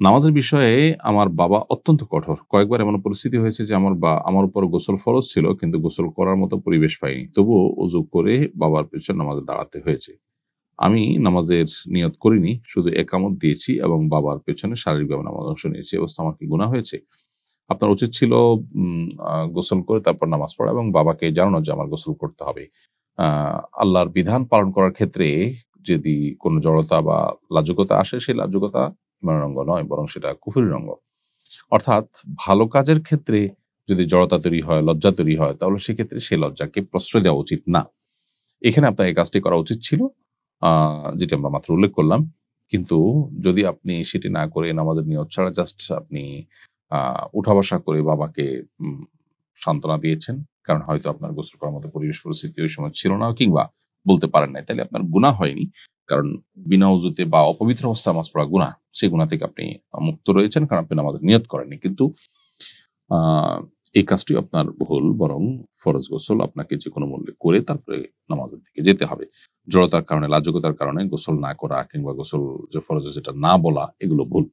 নামাজের বিষয়ে আমার বাবা অত্যন্ত কঠোর। কয়েকবার এমন পরিস্থিতি হয়েছে যে আমার উপর গোসল ফরজ ছিল কিন্তু গোসল করার মতো পরিবেশ পাইনি। তবুও ওযু করে বাবার পেছনে নামাজে দাঁড়াতে হয়েছে। আমি নামাজের নিয়ত করিনি, শুধু একামত দিয়েছি এবং বাবার পেছনে শারীরিকভাবে নামাজে অংশ নিয়েছি। এ অবস্থা আমার কি গুনাহ হয়েছে? আপনার উচিত ছিল গোসল করে তারপর নামাজ পড়া এবং বাবাকে জানানো যে আমার গোসল করতে হবে। আ আল্লাহর বিধান পালন করার ক্ষেত্রে যদি কোন জড়তা বা লাজুকতা আসে, সেই লাজুকতা ইমানের অঙ্গ নয়, বরং সেটা কুফরির অঙ্গ। অর্থাৎ ভালো কাজের ক্ষেত্রে যদি জড়তা তৈরি হয়, লজ্জা তৈরি হয়, তাহলে সেক্ষেত্রে সেই লজ্জাকে প্রশ্রয় দেওয়া উচিত না। এখানে আপনার এই কাজটি করা উচিত ছিল, আ যেটি আমরা মাত্র উল্লেখ করলাম। কিন্তু যদি আপনি সেটি না করে নামাজের নিয়ত ছাড়া জাস্ট আপনি আ উঠা-বসা করে বাবাকে উম সান্ত্বনা দিয়েছেন, কারণ হয়তো আপনার গোসল করার মতো পরিবেশ পরিস্থিতি ওই সময় ছিল না কিংবা বলতে পারেন নাই। তাইলে আপনার গুনাহ হয়নি। কারণ বিনা ওযুতে বা অপবিত্র অবস্থায় নামাজ পড়া গুনাহ। সেই গুনাহ থেকে আপনি মুক্ত রয়েছেন, কারণ আপনি নামাজের নিয়ত করেননি। কিন্তু আ এই কাজটিও আপনার ভুল, বরং ফরজ গোসল আপনাকে যেকোনো মূল্যে করে তারপরে নামাজের দিকে যেতে হবে। জড়তার কারণে, লাজুকতার কারণে গোসল না করা কিংবা গোসল যে ফরজ যেটা না বলা, এগুলো ভুল।